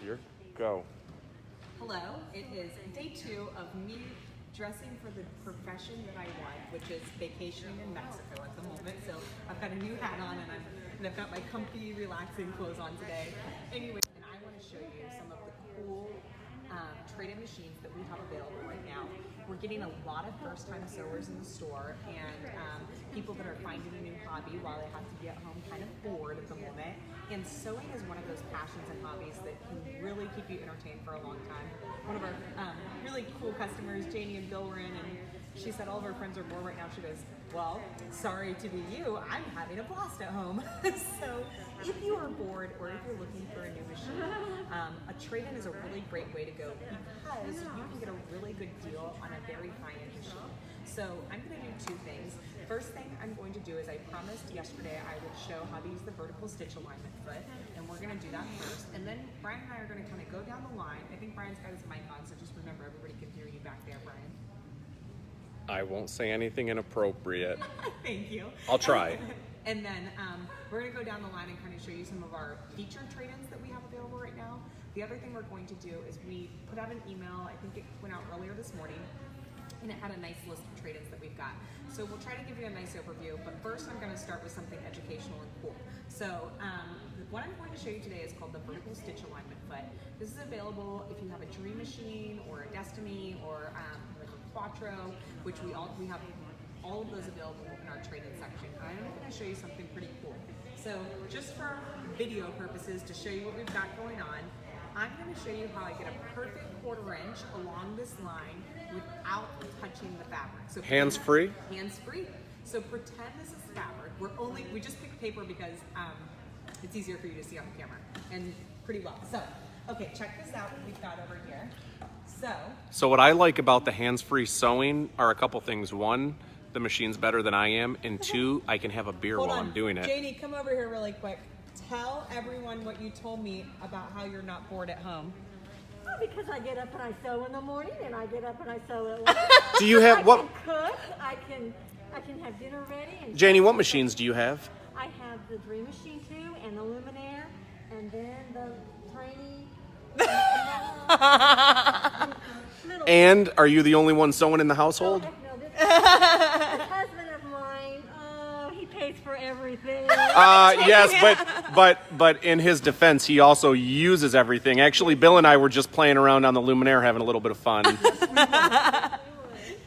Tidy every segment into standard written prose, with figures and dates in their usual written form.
Here, go. Hello, it is day 2 of me dressing for the profession that I want, which is vacationing in Mexico at the moment. So I've got a new hat on and I've got my comfy, relaxing clothes on today. Anyway, and I want to show you some of the cool trade-in machines that we have available right now. We're getting a lot of first-time sewers in the store and people that are finding a new hobby while they have to be at home kind of bored at the moment. And sewing is one of those passions and hobbies that can really keep you entertained for a long time. One of our really cool customers, Janie and Bill, were in, and she said all of her friends are bored right now. She goes, well, sorry to be you, I'm having a blast at home. So if you are bored or if you're looking for a new machine, a trade-in is a really great way to go because you can get a really good deal on a very high-end machine. So I'm going to do 2 things. First thing I'm going to do is I promised yesterday I would show how to use the vertical stitch alignment foot, and we're going to do that first. And then Brian and I are going to kind of go down the line. I think Brian's got his mic on, so just remember everybody can hear you back there, Brian. I won't say anything inappropriate. Thank you. I'll try. And then we're going to go down the line and kind of show you some of our featured trade-ins that we have available right now. The other thing we're going to do is we put out an email, I think it went out earlier this morning, and it had a nice list of trade-ins that we've got. So we'll try to give you a nice overview, but first I'm going to start with something educational and cool. So what I'm going to show you today is called the vertical stitch alignment foot. This is available if you have a Dream Machine or a Destiny or like a Quattro, which we have all of those available in our trade-in section. I'm going to show you something pretty cool. So just for video purposes, to show you what we've got going on, I'm going to show you how I get a perfect 1/4 inch along this line without touching the fabric. So Hands-free? Hands-free. So pretend this is fabric. We just picked paper because it's easier for you to see on the camera, and pretty well. So, okay, check this out what we've got over here. So what I like about the hands-free sewing are a couple things. 1, the machine's better than I am, and 2, I can have a beer while I'm doing it. Janie, come over here really quick. Tell everyone what you told me about how you're not bored at home. Oh, because I get up and I sew in the morning, and I get up and I sew at lunch. Do you have what? I can cook. I can have dinner ready. And Janie, what machines do you have? I have the Dream Machine 2 and the Luminaire, and then the tiny. Little. And are you the only one sewing in the household? Oh, heck no, this husband of mine, he pays for everything. Yes, but in his defense, he also uses everything. Actually, Bill and I were just playing around on the Luminaire, having a little bit of fun.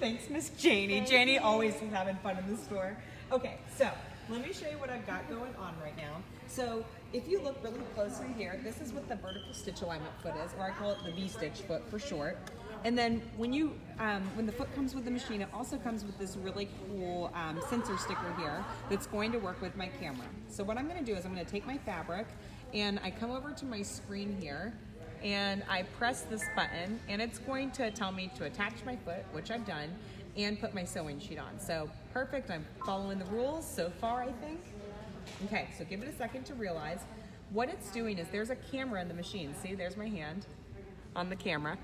Thanks, Miss Janie. Janie always is having fun in the store. Okay, so let me show you what I've got going on right now. So if you look really closely here, this is what the vertical stitch alignment foot is, or I call it the V-stitch foot for short. And then when the foot comes with the machine, it also comes with this really cool sensor sticker here that's going to work with my camera. So what I'm going to do is I'm going to take my fabric and I come over to my screen here and I press this button and it's going to tell me to attach my foot, which I've done, and put my sewing sheet on. So perfect, I'm following the rules so far, I think. Okay, so give it a second to realize what it's doing is there's a camera in the machine. See, there's my hand on the camera.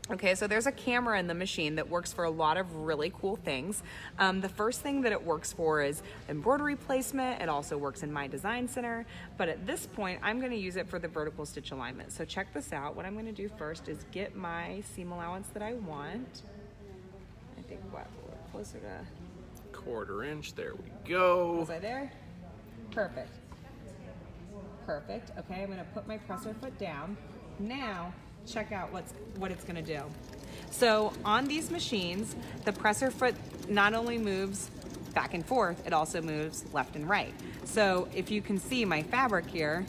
Okay, so there's a camera in the machine that works for a lot of really cool things. The first thing that it works for is embroidery placement. It also works in my design center, but at this point, I'm gonna use it for the vertical stitch alignment. So check this out. What I'm gonna do first is get my seam allowance that I want. I think what, closer to 1/4 inch, there we go. Was I there? Perfect. Perfect. Okay, I'm gonna put my presser foot down. Now, check out what it's gonna do. So on these machines, the presser foot not only moves back and forth, it also moves left and right. So if you can see my fabric here.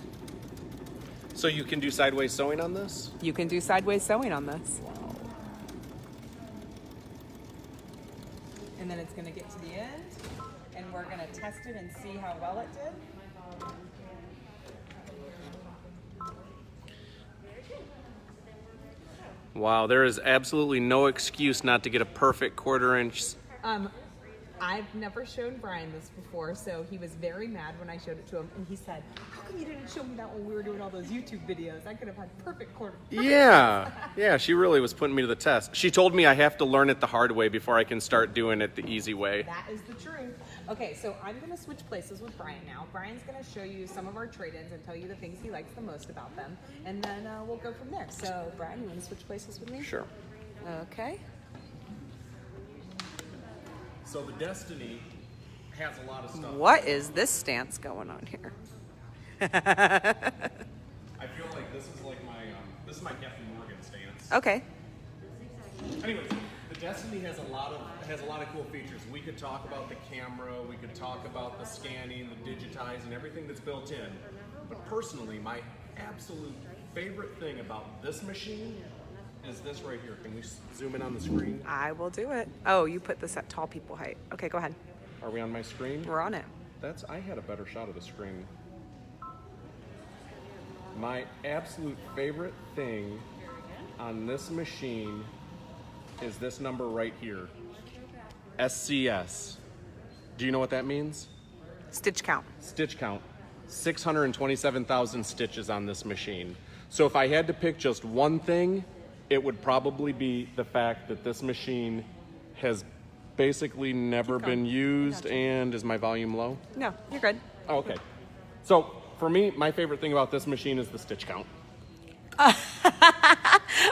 So you can do sideways sewing on this? You can do sideways sewing on this. Wow. And then it's gonna get to the end, and we're gonna test it and see how well it did. Wow, there is absolutely no excuse not to get a perfect 1/4 inch. I've never shown Brian this before, so he was very mad when I showed it to him, and he said, "How come you didn't show me that when we were doing all those YouTube videos? I could have had perfect quarter." Yeah, she really was putting me to the test. She told me I have to learn it the hard way before I can start doing it the easy way. That is the truth. Okay, so I'm going to switch places with Brian now. Brian's going to show you some of our trade-ins and tell you the things he likes the most about them, and then we'll go from there. So, Brian, you want to switch places with me? Sure. Okay. So the Destiny has a lot of stuff. What is this stance going on here? I feel like this is like my Captain Morgan stance. Okay. Anyways, the Destiny has a lot of cool features. We could talk about the camera, we could talk about the scanning, the digitizing, everything that's built in. But personally, my absolute favorite thing about this machine is this right here. Can we zoom in on the screen? I will do it. Oh, you put this at tall people height. Okay, go ahead. Are we on my screen? We're on it. I had a better shot of the screen. My absolute favorite thing on this machine is this number right here. SCS. Do you know what that means? Stitch count. Stitch count. 627,000 stitches on this machine. So if I had to pick just one thing, it would probably be the fact that this machine has basically never been used. And is my volume low? No, you're good. Oh, okay. So for me, my favorite thing about this machine is the stitch count.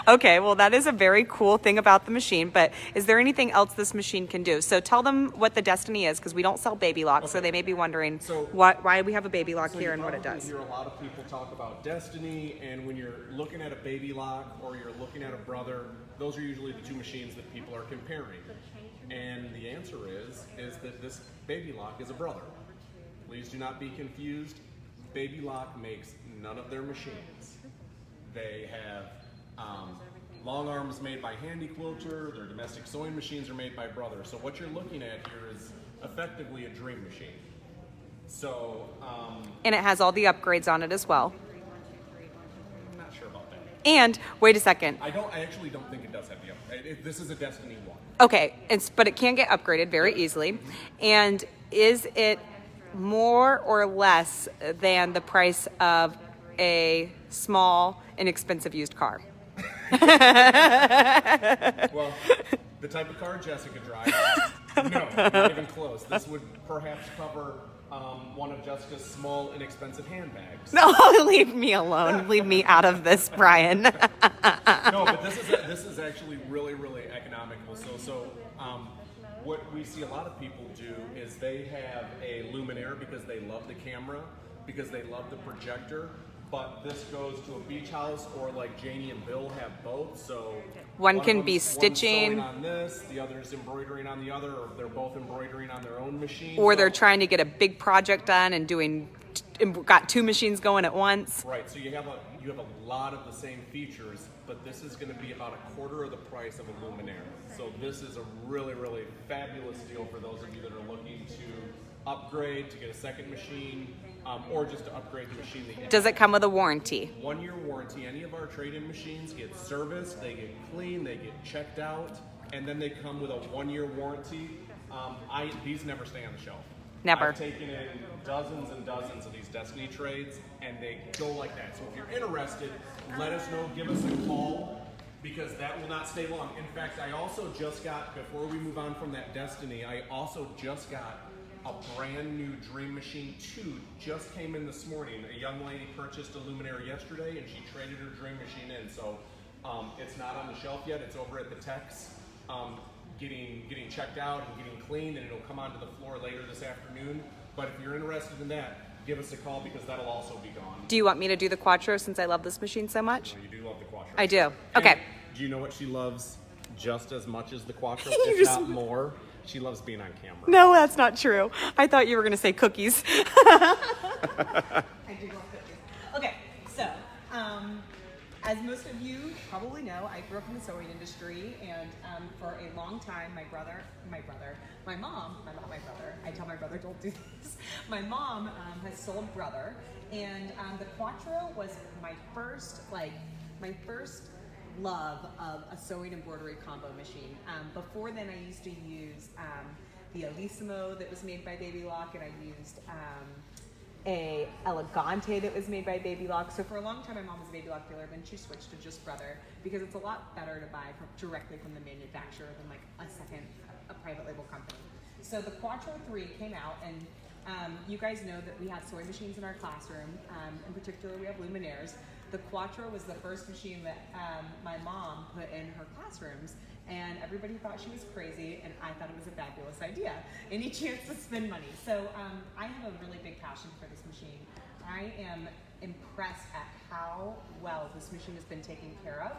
Okay, well, that is a very cool thing about the machine, but is there anything else this machine can do? So tell them what the Destiny is, because we don't sell baby locks, so they may be wondering why we have a baby lock here and what it does. You hear a lot of people talk about Destiny, and when you're looking at a baby lock or you're looking at a brother, those are usually the two machines that people are comparing. And the answer is that this baby lock is a brother. Please do not be confused. Baby lock makes none of their machines. They have long arms made by Handy Quilter. Their domestic sewing machines are made by Brother. So what you're looking at here is effectively a dream machine. So and it has all the upgrades on it as well. I'm not sure about that. And wait a second. I actually don't think it does have the upgrade. This is a Destiny 1. Okay, but it can get upgraded very easily. And is it more or less than the price of a small, inexpensive used car? Well, the type of car Jessica drives, no, not even close. This would perhaps cover one of Jessica's small, inexpensive handbags. No, leave me alone. Leave me out of this, Brian. No, but this is actually really, really economical. So what we see a lot of people do is they have a luminaire because they love the camera, because they love the projector. But this goes to a beach house, or like Janie and Bill have both. So one can be stitching on this, the other's embroidering on the other, or they're both embroidering on their own machine. Or they're trying to get a big project done and got two machines going at once. Right. So you have a lot of the same features, but this is going to be about a quarter of the price of a luminaire. So this is a really, really fabulous deal for those of you that are looking to upgrade, to get a second machine. Or just to upgrade the machine that you have. Does it come with a warranty? 1-year warranty. Any of our trade-in machines get serviced, they get cleaned, they get checked out, and then they come with a 1-year warranty. These never stay on the shelf. Never. I've taken in dozens and dozens of these Destiny trades, and they go like that. So if you're interested, let us know, give us a call, because that will not stay long. In fact, I also just got, before we move on from that Destiny, I also just got a brand new Dream Machine 2 just came in this morning. A young lady purchased a luminaire yesterday and she traded her Dream Machine in. So it's not on the shelf yet. It's over at the techs getting checked out and getting cleaned, and it'll come onto the floor later this afternoon. But if you're interested in that, give us a call because that'll also be gone. Do you want me to do the Quattro since I love this machine so much? No, you do love the Quattro. I do. Okay. And do you know what she loves just as much as the Quattro, if not more? She loves being on camera. No, that's not true. I thought you were going to say cookies. I do love cookies. Okay, so as most of you probably know, I grew up in the sewing industry, and for a long time, my mom, I tell my brother, don't do this. My mom has sold Brother, and the Quattro was my first love of a sewing embroidery combo machine. Before then, I used to use the Elissimo that was made by Baby Lock, and I used a Elegante that was made by Baby Lock. So for a long time, my mom was a Baby Lock dealer, then she switched to just Brother because it's a lot better to buy directly from the manufacturer than like a private label company. So the Quattro 3 came out, and you guys know that we have sewing machines in our classroom. In particular, we have Luminaires. The Quattro was the first machine that my mom put in her classrooms, and everybody thought she was crazy, and I thought it was a fabulous idea. Any chance to spend money. So I have a really big passion for this machine. I am impressed at how well this machine has been taken care of.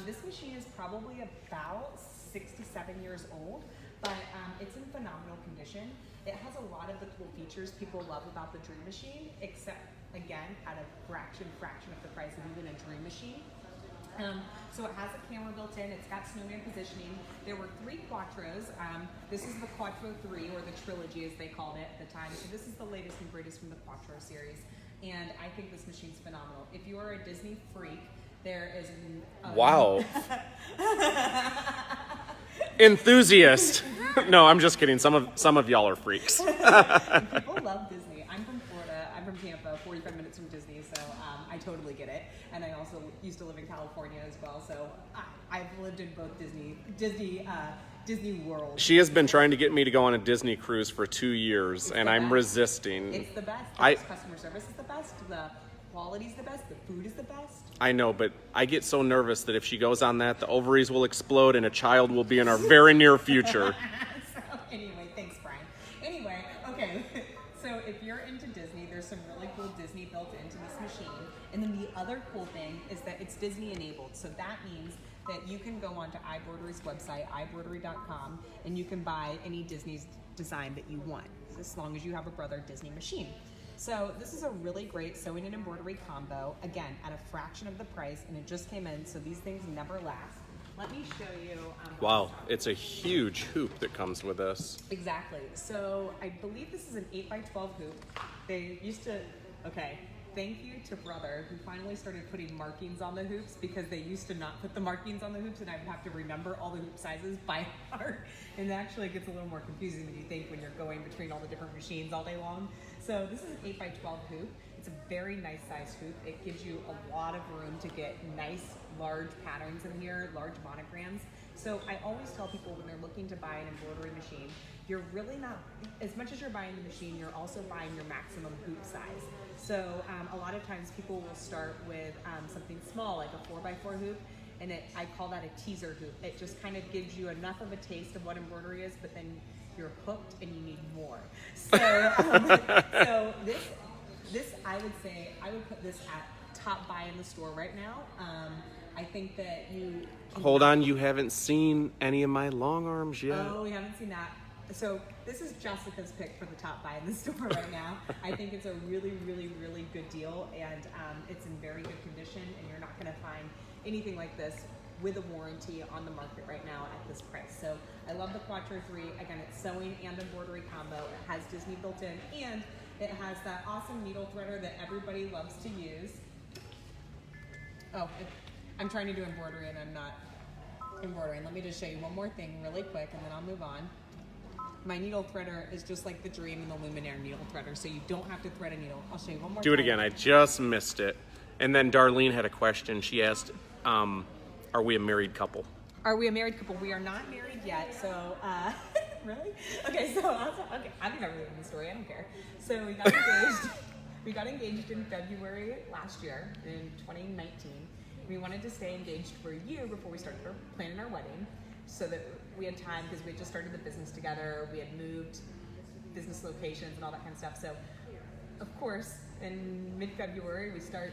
This machine is probably about 6 to 7 years old, but it's in phenomenal condition. It has a lot of the cool features people love about the Dream Machine, except again at a fraction of the price of even a Dream Machine. So it has a camera built in, it's got snowman positioning. There were 3 Quattros. This is the Quattro 3, or the trilogy as they called it at the time. So this is the latest and greatest from the Quattro series. And I think this machine's phenomenal. If you are a Disney freak, there is wow. Enthusiast. No, I'm just kidding. Some of y'all are freaks. People love Disney. I'm from Florida. I'm from Tampa, 45 minutes from Disney, so I totally get it. And I also used to live in California as well, so I've lived in both Disney World. She has been trying to get me to go on a Disney cruise for 2 years, and I'm resisting. It's the best. The customer service is the best. The quality's the best. The food is the best. I know, but I get so nervous that if she goes on that, the ovaries will explode and a child will be in our very near future. So anyway, thanks, Brian. Anyway, okay. So if you're into Disney, there's some really cool Disney built into this machine. And then the other cool thing is that it's Disney enabled. So that means that you can go onto iBroidery's website, iBroidery.com, and you can buy any Disney's design that you want, as long as you have a Brother Disney machine. So this is a really great sewing and embroidery combo, again, at a fraction of the price, and it just came in, so these things never last. Let me show you. Wow, it's a huge hoop that comes with this. Exactly. So I believe this is an 8x12 hoop. They used to, okay, thank you to Brother, who finally started putting markings on the hoops, because they used to not put the markings on the hoops, and I would have to remember all the hoop sizes by heart. And it actually gets a little more confusing than you think when you're going between all the different machines all day long. So this is an 8x12 hoop. It's a very nice size hoop. It gives you a lot of room to get nice, large patterns in here, large monograms. So I always tell people when they're looking to buy an embroidery machine, you're really not, as much as you're buying the machine, you're also buying your maximum hoop size. So a lot of times people will start with something small, like a 4x4 hoop, and I call that a teaser hoop. It just kind of gives you enough of a taste of what embroidery is, but then you're hooked and you need more. So, so this I would say, I would put this at top buy in the store right now. I think that you can... Hold on, you haven't seen any of my long arms yet. Oh, we haven't seen that. So this is Jessica's pick for the top buy in the store right now. I think it's a really, really, really good deal, and it's in very good condition, and you're not going to find anything like this with a warranty on the market right now at this price. So I love the Quattro 3. Again, it's sewing and embroidery combo. It has Disney built in, and it has that awesome needle threader that everybody loves to use. Oh, I'm trying to do embroidery and I'm not embroidering. Let me just show you one more thing really quick, and then I'll move on. My needle threader is just like the Dream and the Luminaire needle threader, so you don't have to thread a needle. I'll show you one more Do it again. I just missed it. And then Darlene had a question. She asked, are we a married couple? Are we a married couple? We are not married yet, so, really? Okay, so, okay, I'm never leaving the story, I don't care. So we got engaged. We got engaged in February last year, in 2019. We wanted to stay engaged for a year before we started planning our wedding, so that we had time, because we had just started the business together, we had moved business locations and all that kind of stuff. So, of course, in mid-February, we start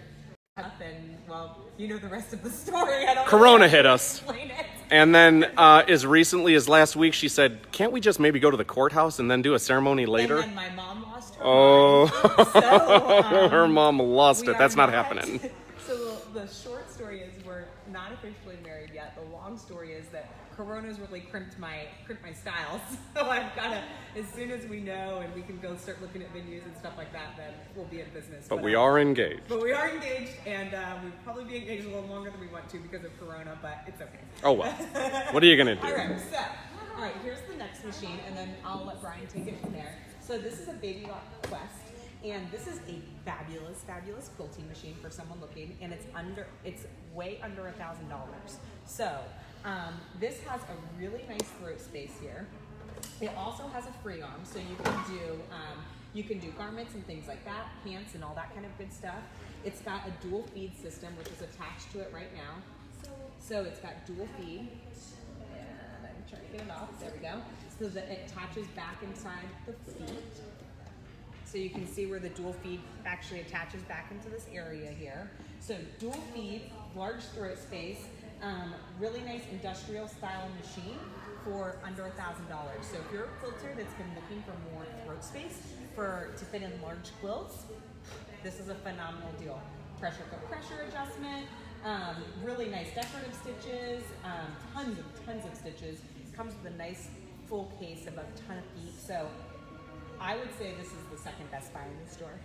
up, and, well, you know the rest of the story. I don't Corona know hit us. Explain it. And then as recently as last week, she said, can't we just maybe go to the courthouse and then do a ceremony later? And then my mom lost her mind. So, her mom lost it. That's not happening. So the short story is we're not officially married yet. The long story is that Corona's really crimped my style. So I've got to, as soon as we know and we can go start looking at venues and stuff like that, then we'll be in business. But we are engaged. But we are engaged, and we'll probably be engaged a little longer than we want to because of Corona, but it's okay. Oh well. What are you going to do? All right, so All right, here's the next machine, and then I'll let Brian take it from there. So this is a Baby Lock Quest, and this is a fabulous, fabulous quilting machine for someone looking, and it's way under $1,000. So this has a really nice throat space here. It also has a free arm, so you can do garments and things like that, pants and all that kind of good stuff. It's got a dual feed system, which is attached to it right now. So it's got dual feed. And I'm trying to get it off. There we go. So that it attaches back inside the feet. So you can see where the dual feed actually attaches back into this area here. So dual feed, large throat space, really nice industrial style machine for under $1,000. So if you're a quilter that's been looking for more throat space to fit in large quilts, this is a phenomenal deal. Pressure cook pressure adjustment, really nice decorative stitches, tons of stitches. Comes with a nice full case of a ton of feet. So I would say this is the second best buy in the store.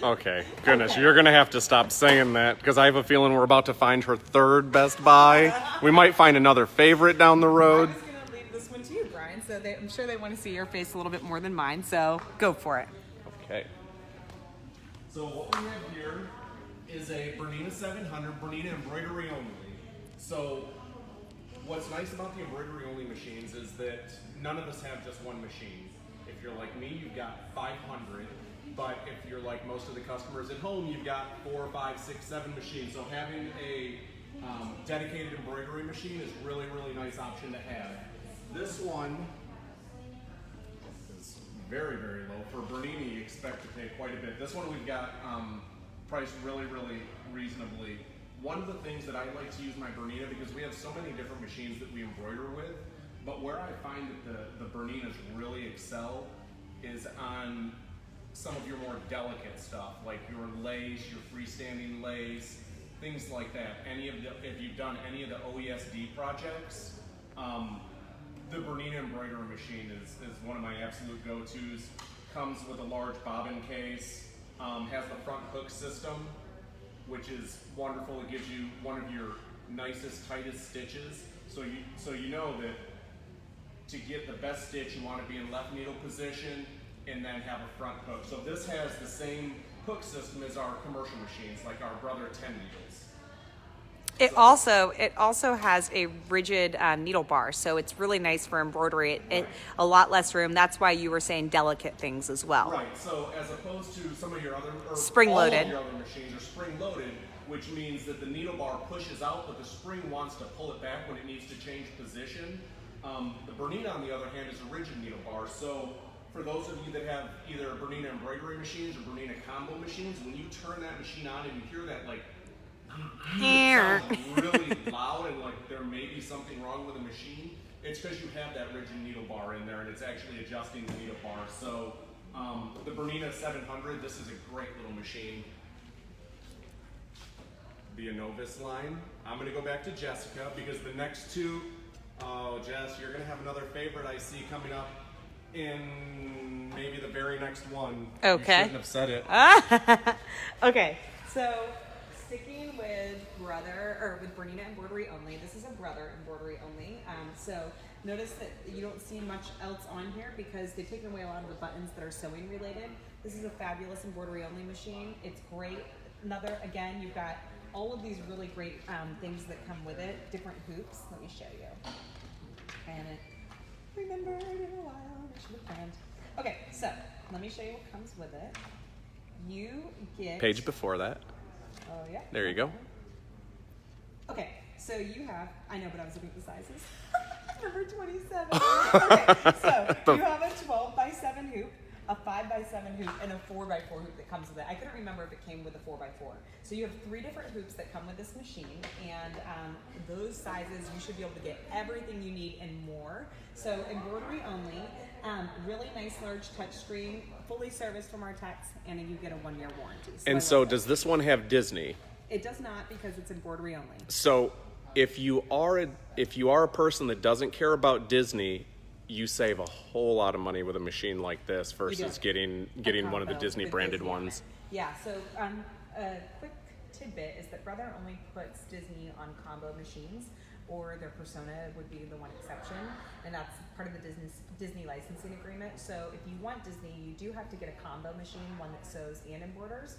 Okay, goodness, okay. You're gonna have to stop saying that because I have a feeling we're about to find her third best buy. We might find another favorite down the road. I was gonna leave this one to you, Brian. So I'm sure they want to see your face a little bit more than mine. So go for it. Okay. So what we have here is a Bernina 700, Bernina embroidery only. So what's nice about the embroidery only machines is that none of us have just one machine. If you're like me, you've got 500, but if you're like most of the customers at home, you've got 4, 5, 6, 7 machines. So having a dedicated embroidery machine is really, really nice option to have. This one is very, very low. For Bernina, you expect to pay quite a bit. This one we've got priced really, really reasonably. One of the things that I like to use my Bernina, because we have so many different machines that we embroider with, but where I find that the Berninas really excel is on some of your more delicate stuff, like your lace, your freestanding lace, things like that. If you've done any of the OESD projects, the Bernina embroidery machine is one of my absolute go-tos. Comes with a large bobbin case, has the front hook system, which is wonderful. It gives you one of your nicest, tightest stitches. So you know that to get the best stitch, you want to be in left needle position and then have a front hook. So this has the same hook system as our commercial machines, like our Brother 10 needles. It also has a rigid needle bar, so it's really nice for embroidery. A lot less room. That's why you were saying delicate things as well. Right. So as opposed to some of your other spring-loaded, all of your other machines are spring-loaded, which means that the needle bar pushes out, but the spring wants to pull it back when it needs to change position. The Bernina, on the other hand, is a rigid needle bar. So for those of you that have either Bernina embroidery machines or Bernina combo machines, when you turn that machine on and you hear that like it sounds really loud and like there may be something wrong with the machine, it's because you have that rigid needle bar in there and it's actually adjusting the needle bar. So the Bernina 700, this is a great little machine. Be a novice line. I'm going to go back to Jessica because the next two, oh Jess, you're going to have another favorite I see coming up in maybe the very next one. Okay. You shouldn't have said it. Okay, so sticking with Bernina embroidery only, this is a Brother embroidery only. So notice that you don't see much else on here because they've taken away a lot of the buttons that are sewing related. This is a fabulous embroidery only machine. It's great. Again, you've got all of these really great things that come with it, different hoops. Let me show you. And remembered in a while, I should have planned. Okay, so let me show you what comes with it. You get Page before that. Oh yeah. There you go. Okay, so you have, I know, but I was looking at the sizes. Number 27. Okay, so you have a 12x7 hoop, a 5x7 hoop, and a 4x4 hoop that comes with it. I couldn't remember if it came with a 4x4. So you have 3 different hoops that come with this machine, and those sizes, you should be able to get everything you need and more. So embroidery only, really nice large touchscreen, fully serviced from our techs, and you get a 1-year warranty. And so does this one have Disney? It does not because it's embroidery only. So if you are a person that doesn't care about Disney, you save a whole lot of money with a machine like this versus getting one of the Disney branded ones. Yeah, so a quick tidbit is that Brother only puts Disney on combo machines. or their persona would be the one exception, and that's part of the Disney licensing agreement. So if you want Disney, you do have to get a combo machine, one that sews and embroiders.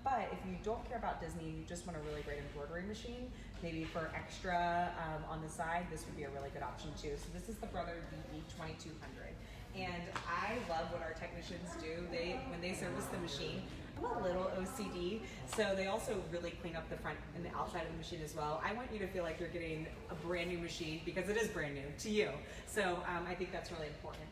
But if you don't care about Disney, you just want a really great embroidery machine, maybe for extra on the side, this would be a really good option too. So this is the Brother BE 2200. And I love what our technicians do. When they service the machine, I'm a little OCD, so they also really clean up the front and the outside of the machine as well. I want you to feel like you're getting a brand new machine because it is brand new to you. So I think that's really important.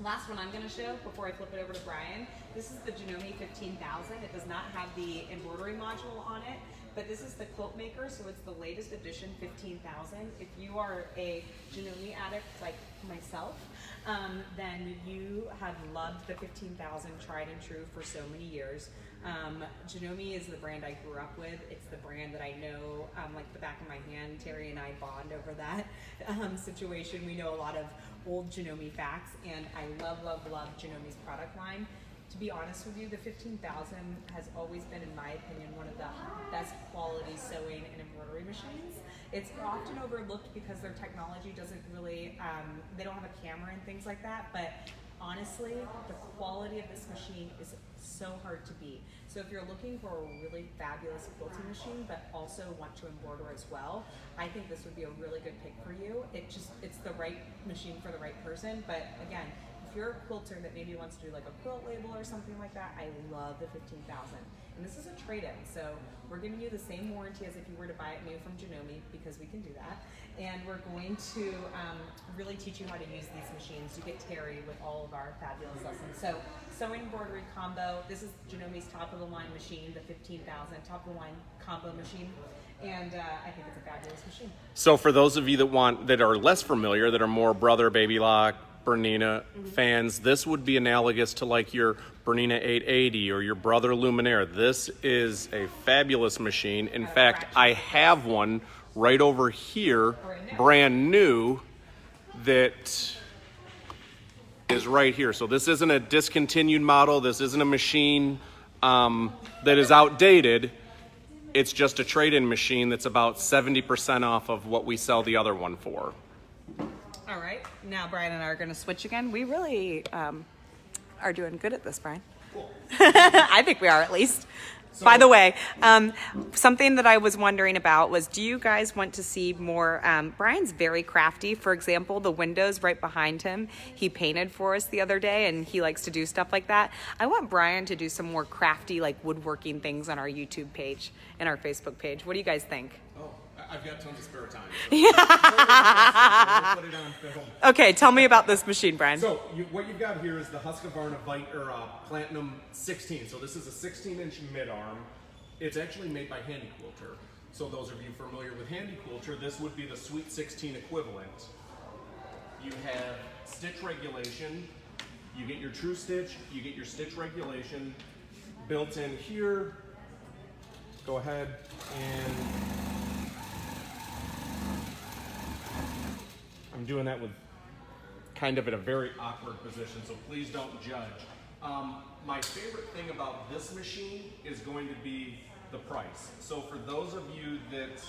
Last one I'm going to show before I flip it over to Brian. This is the Janome 15,000. It does not have the embroidery module on it, but this is the quilt maker, so it's the latest edition 15,000. If you are a Janome addict like myself, then you have loved the 15,000, tried and true for so many years. Janome is the brand I grew up with. It's the brand that I know like the back of my hand. Terry and I bond over that situation. We know a lot of old Janome facts, and I love Janome's product line. To be honest with you, the 15,000 has always been, in my opinion, one of the best quality sewing and embroidery machines. It's often overlooked because their technology doesn't really, they don't have a camera and things like that, but honestly, the quality of this machine is so hard to beat. So if you're looking for a really fabulous quilting machine, but also want to embroider as well, I think this would be a really good pick for you. It's the right machine for the right person, but again, if you're a quilter that maybe wants to do like a quilt label or something like that, I love the 15,000. And this is a trade-in, so we're giving you the same warranty as if you were to buy it new from Janome, because we can do that. And we're going to really teach you how to use these machines. You get Terry with all of our fabulous lessons. So sewing embroidery combo, this is Janome's top of the line machine, the 15,000 top of the line combo machine. And I think it's a fabulous machine. So for those of you that are less familiar, that are more Brother, Baby Lock, Bernina fans, this would be analogous to like your Bernina 880 or your Brother Luminaire. This is a fabulous machine. In fact, I have one right over here, brand new, that is right here. So this isn't a discontinued model. This isn't a machine that is outdated. It's just a trade-in machine that's about 70% off of what we sell the other one for. All right, now Brian and I are going to switch again. We really are doing good at this, Brian. Cool. I think we are, at least. By the way, something that I was wondering about was, do you guys want to see more? Brian's very crafty. For example, the windows right behind him, he painted for us the other day, and he likes to do stuff like that. I want Brian to do some more crafty, like woodworking things on our YouTube page and our Facebook page. What do you guys think? Oh, I've got tons of spare time. So we'll put it on film. Okay, tell me about this machine, Brian. So what you've got here is the Husqvarna Platinum 16. So this is a 16-inch mid-arm. It's actually made by Handy Quilter. So those of you familiar with Handy Quilter, this would be the Sweet 16 equivalent. You have stitch regulation. You get your true stitch. You get your stitch regulation built in here. Go ahead and I'm doing that with kind of at a very awkward position, so please don't judge. My favorite thing about this machine is going to be the price. So for those of you that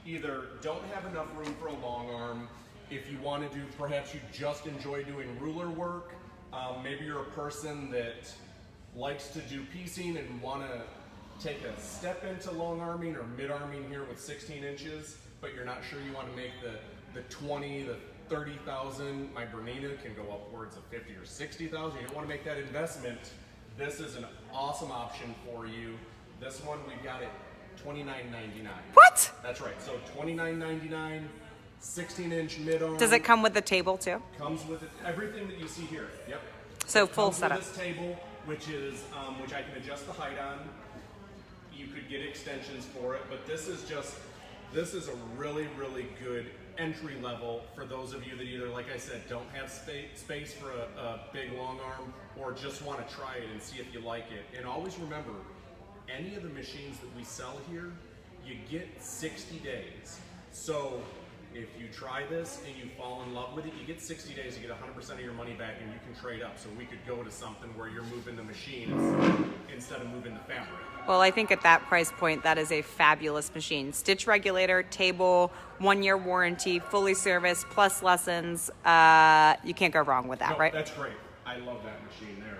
either don't have enough room for a long arm, if you want to do, perhaps you just enjoy doing ruler work, maybe you're a person that likes to do piecing and want to take a step into long arming or mid arming here with 16 inches, but you're not sure you want to make the 20, the 30,000, my Bernina can go upwards of 50 or 60,000. You don't want to make that investment. This is an awesome option for you. This one we've got at $29.99. What? That's right. So $29.99, 16-inch mid-arm. Does it come with the table too? Comes with it, everything that you see here. Yep. So full Comes setup. with this table, which I can adjust the height on. You could get extensions for it, but this is a really, really good entry level for those of you that either, like I said, don't have space for a big long arm or just want to try it and see if you like it. And always remember, any of the machines that we sell here, you get 60 days. So if you try this and you fall in love with it, you get 60 days, you get 100% of your money back, and you can trade up. So we could go to something where you're moving the machines instead of moving the fabric. Well, I think at that price point, that is a fabulous machine. Stitch regulator, table, 1-year warranty, fully serviced, plus lessons. You can't go wrong with that, No, right? That's great. I love that machine there.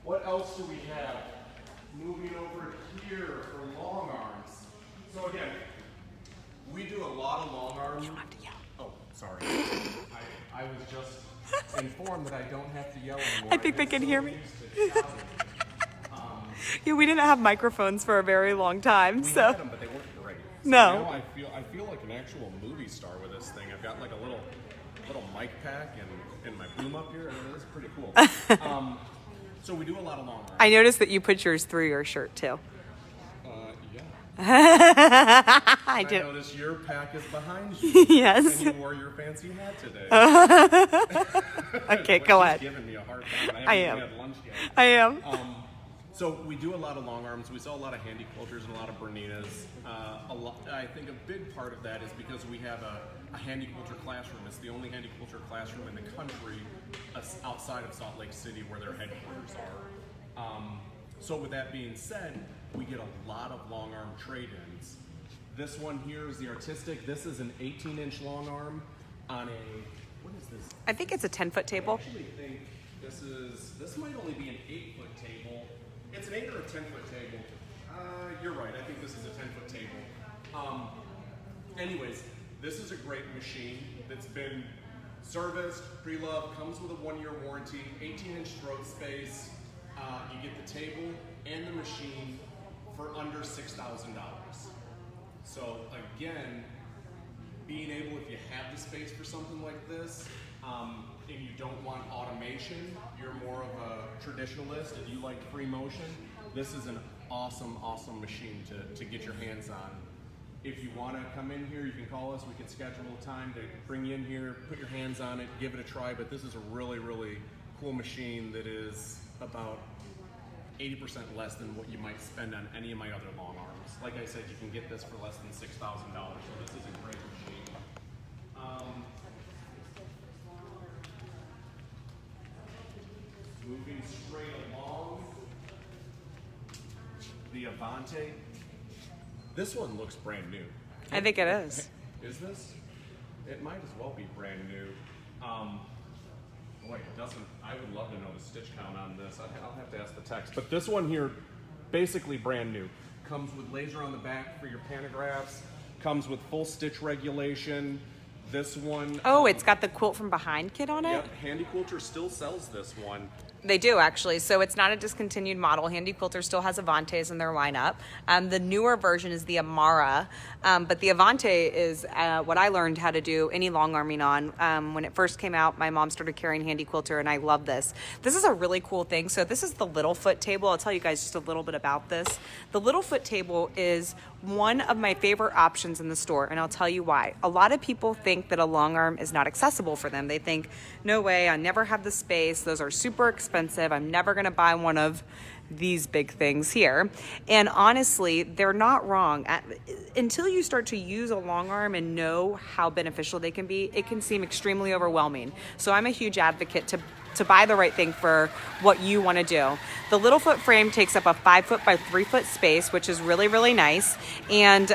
What else do we have? Moving over here for long arms. So again, we do a lot of long arms. You don't have to yell. Oh, sorry. I was just informed that I don't have to yell anymore. I think they can hear me. Used to shouting. Yeah, we didn't have microphones for a very long time, We so. had them, but they weren't great. So No. now I feel like an actual movie star with this thing. I've got like a little mic pack and my boom up here, and it is pretty cool. So we do a lot of long arms. I noticed that you put yours through your shirt too. Yeah. I did. noticed your pack is behind you. Yes. And you wore your fancy hat today. Okay, But go she's ahead. giving me a hard time. I I am. haven't even had lunch yet. I am. So we do a lot of long arms. We sell a lot of handy quilters and a lot of Berninas. I think a big part of that is because we have a handy quilter classroom. It's the only handy quilter classroom in the country outside of Salt Lake City where their headquarters are. So with that being said, we get a lot of long arm trade-ins. This one here is the artistic. This is an 18-inch long arm on a, what is this? I think it's a 10-foot I table. actually think this might only be an 8-foot table. It's an 8 or a 10-foot table. You're right, I think this is a 10-foot table. Anyways, this is a great machine that's been serviced, pre-loved, comes with a 1-year warranty, 18-inch throat space. You get the table and the machine for under $6,000. So again, being able, if you have the space for something like this, and you don't want automation, you're more of a traditionalist and you like free motion, this is an awesome, awesome machine to get your hands on. If you want to come in here, you can call us. We can schedule a time to bring you in here, put your hands on it, give it a try. But this is a really, really cool machine that is about 80% less than what you might spend on any of my other long arms. Like I said, you can get this for less than $6,000, so this is a great machine. Moving straight along, the Avante. This one looks brand new. I think it is. Is this? It might as well be brand new. Boy, it doesn't. I would love to know the stitch count on this. I'll have to ask the text. But this one here, basically brand new. Comes with laser on the back for your pantographs. Comes with full stitch regulation. This one. Oh, it's got the quilt from behind kit on it? Yep, Handy Quilter still sells this one. They do, actually. So it's not a discontinued model. Handy Quilter still has Avantes in their lineup. The newer version is the Amara, but the Avante is what I learned how to do any long arming on. When it first came out, my mom started carrying Handy Quilter, and I love this. This is a really cool thing. So this is the Littlefoot table. I'll tell you guys just a little bit about this. The Littlefoot table is one of my favorite options in the store, and I'll tell you why. A lot of people think that a long arm is not accessible for them. They think, no way, I never have the space. Those are super expensive. I'm never going to buy one of these big things here. And honestly, they're not wrong. Until you start to use a long arm and know how beneficial they can be, it can seem extremely overwhelming. So I'm a huge advocate to buy the right thing for what you want to do. The Littlefoot frame takes up a 5-foot by 3-foot space, which is really, really nice. And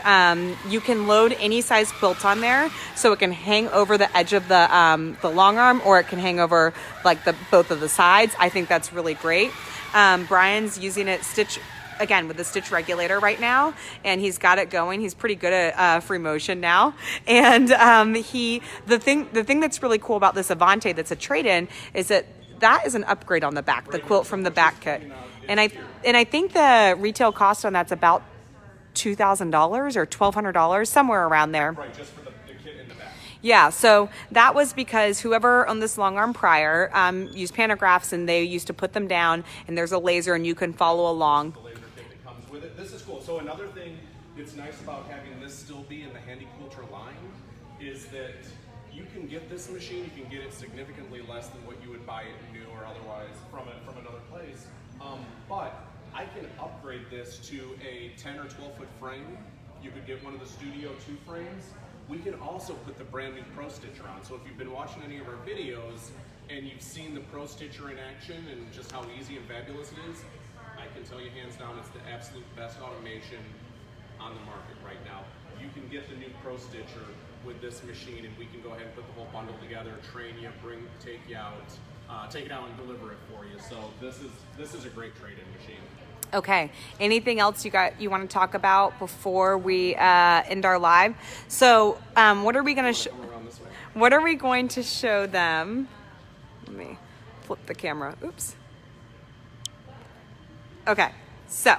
you can load any size quilt on there, so it can hang over the edge of the long arm, or it can hang over like both of the sides. I think that's really great. Brian's using it again with the stitch regulator right now, and he's got it going. He's pretty good at free motion now. And the thing that's really cool about this Avante that's a trade-in is that is an upgrade on the back, the quilt from the back kit. And I think the retail cost on that's about $2,000 or $1,200, somewhere around there. Right, just for the kit in the back. Yeah, so that was because whoever owned this long arm prior used pantographs, and they used to put them down, and there's a laser, and you can follow along. The laser kit that comes with it. This is cool. So another thing that's nice about having this still be in the Handy Quilter line is that you can get this machine, you can get it significantly less than what you would buy it new or otherwise from another place. But I can upgrade this to a 10 or 12 foot frame. You could get one of the Studio 2 frames. we can also put the brand new Pro Stitcher on. So if you've been watching any of our videos and you've seen the Pro Stitcher in action and just how easy and fabulous it is, I can tell you hands down it's the absolute best automation on the market right now. You can get the new Pro Stitcher with this machine, and we can go ahead and put the whole bundle together, train you, take you out, take it out and deliver it for you. So this is a great trade-in machine. Okay. Anything else you want to talk about before we end our live? So, what are we going to what are we going to show them? Let me flip the camera. Oops. Okay. So,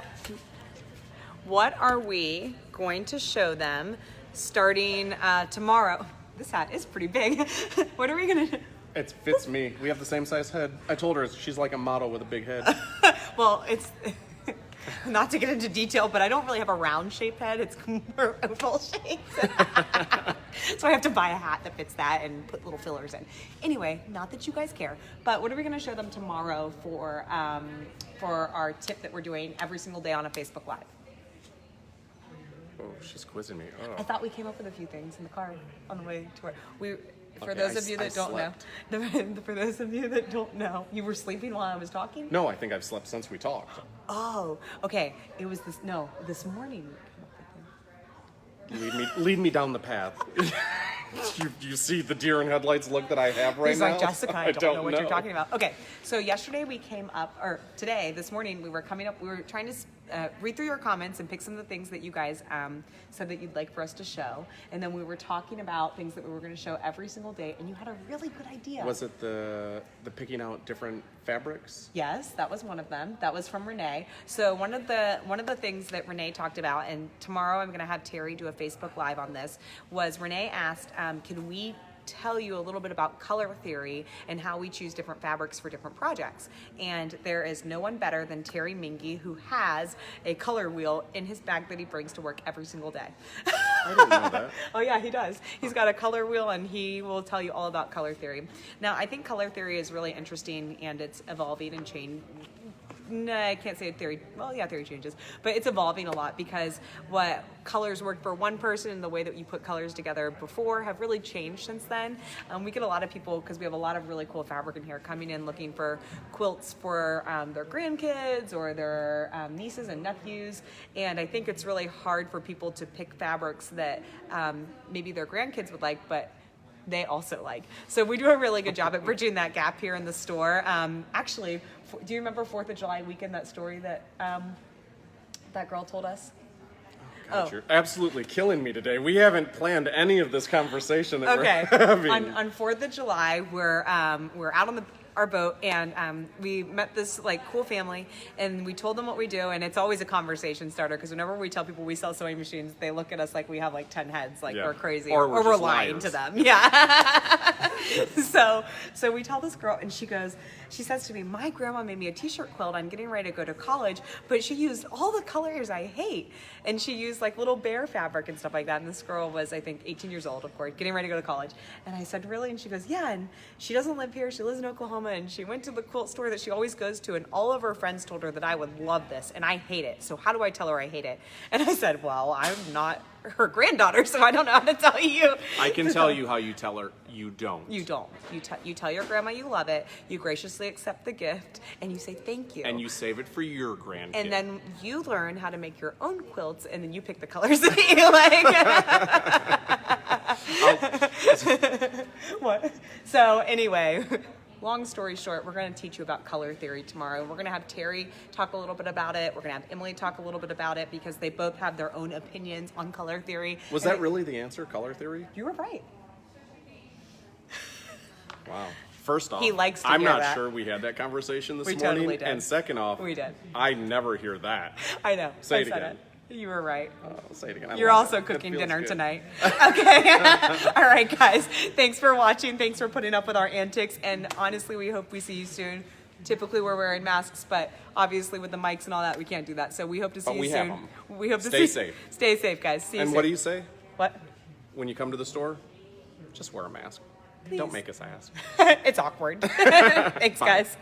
what are we going to show them starting tomorrow? This hat is pretty big. What are we going to do? It fits me. We have the same size head. I told her she's like a model with a big head. Well, it's not to get into detail, but I don't really have a round shaped head. It's more oval shaped. So I have to buy a hat that fits that and put little fillers in. Anyway, not that you guys care, but what are we going to show them tomorrow for our tip that we're doing every single day on a Facebook Live? Oh, she's quizzing me. Oh. I thought we came up with a few things in the car on the way to work. For Okay, those of you I that don't slept. know, for those of you that don't know, you were sleeping while I was talking? No, I think I've slept since we talked. Oh, okay. It was this morning. Lead me down the path. you see the deer in headlights look that I have right He's now? like, Jessica, I don't know what you're know. talking about. Okay, so yesterday this morning, we were trying to read through your comments and pick some of the things that you guys said that you'd like for us to show. And then we were talking about things that we were going to show every single day, and you had a really good idea. Was it the picking out different fabrics? Yes, that was one of them. That was from Renee. So one of the things that Renee talked about, and tomorrow I'm going to have Terry do a Facebook Live on this, was Renee asked, can we tell you a little bit about color theory and how we choose different fabrics for different projects. And there is no one better than Terry Mingy, who has a color wheel in his bag that he brings to work every single day. I didn't know that. Oh yeah, he does. He's got a color wheel and he will tell you all about color theory. Now, I think color theory is really interesting and it's evolving and changing. No, I can't say theory. Well, yeah, theory changes, but it's evolving a lot because what colors work for one person and the way that you put colors together before have really changed since then. We get a lot of people, because we have a lot of really cool fabric in here, coming in looking for quilts for their grandkids or their nieces and nephews. And I think it's really hard for people to pick fabrics that maybe their grandkids would like, but they also like. So we do a really good job at bridging that gap here in the store. Actually, do you remember 4th of July weekend, that story that that girl told us? God, you're absolutely killing me today. We haven't planned any of this conversation that we're having. On 4th of July, we're out on our boat, and we met this like cool family, and we told them what we do, and it's always a conversation starter because whenever we tell people we sell sewing machines, they look at us like we have like 10 heads, like we're crazy, or we're we're lying liars to them. Yeah. So we tell this girl, and she says to me, my grandma made me a t-shirt quilt. I'm getting ready to go to college, but she used all the colors I hate, and she used like little bear fabric and stuff like that. And this girl was, I think, 18 years old, of course, getting ready to go to college. And I said, really? And she goes, yeah. And she doesn't live here. She lives in Oklahoma, and she went to the quilt store that she always goes to, and all of her friends told her that I would love this, and I hate it. So how do I tell her I hate it? And I said, well, I'm not her granddaughter, so I don't know how to tell you. I can tell you how you tell her you don't. You don't. You tell your grandma you love it, you graciously accept the gift, and you say thank you. And you save it for your grandkid. And then you learn how to make your own quilts, and then you pick the colors that you like. What? So anyway, long story short, we're going to teach you about color theory tomorrow. We're going to have Terry talk a little bit about it. We're going to have Emily talk a little bit about it because they both have their own opinions on color theory. Was that really the answer, color theory? You were right. Wow. First off, He likes to I'm hear not that. sure we had that conversation this We morning. totally did. And second off, We did. I never hear that. I know. Say I it said again. it. You were right. I'll say it again. I You're love also it. It cooking feels dinner good. tonight. Okay. All right, guys. Thanks for watching. Thanks for putting up with our antics. And honestly, we hope we see you soon. Typically, we're wearing masks, but obviously with the mics and all that, we can't do that. So we hope to see But you we soon. have 'em. We hope to Stay see. safe. Stay safe, guys. See you And soon. what do you say What? when you come to the store? Just wear a mask. Please. Don't make us ask. It's awkward. Thanks, Fine. guys.